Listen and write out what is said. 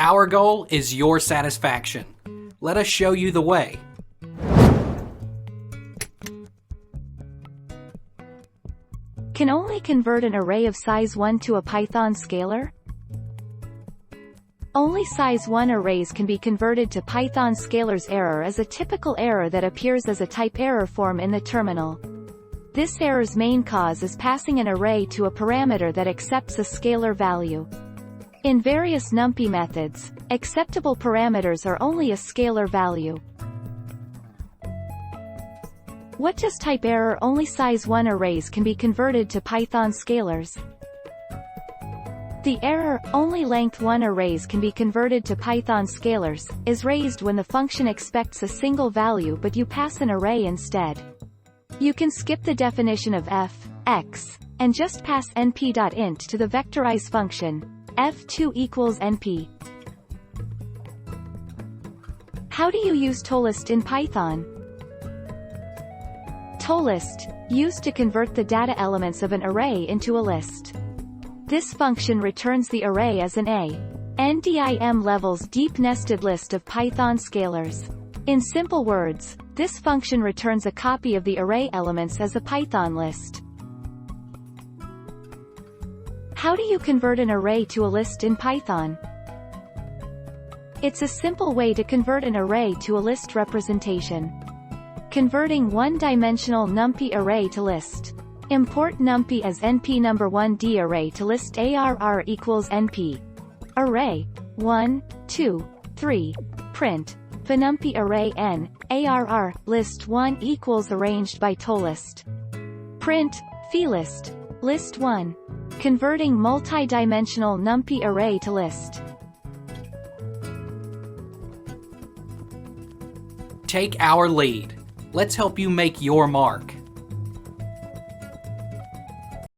Our goal is your satisfaction. Let us show you the way. Can only convert an array of size 1 to a Python scalar? Only size 1 arrays can be converted to Python scalars. Error is a typical error that appears as a type error form in the terminal. This error's main cause is passing an array to a parameter that accepts a scalar value. In various NumPy methods, acceptable parameters are only a scalar value. What does type error only size 1 arrays can be converted to Python scalars? The error, only length 1 arrays can be converted to Python scalars, is raised when the function expects a single value but you pass an array instead. You can skip the definition of f, x, and just pass np.int to the vectorize function, f2 equals np. How do you use toollist in Python? Toollist, used to convert the data elements of an array into a list. This function returns the array as an NDIM levels deep nested list of Python scalars. In simple words, this function returns a copy of the array elements as a Python list. How do you convert an array to a list in Python? It's a simple way to convert an array to a list representation. Converting one-dimensional NumPy array to list. Import NumPy as np number1d array to list arr equals np. Array 1, 2, 3. Print pnumpy array n arr list 1 equals arranged by toollist. Print plist list 1. Converting multi-dimensional NumPy array to list. Take our lead. Let's help you make your mark.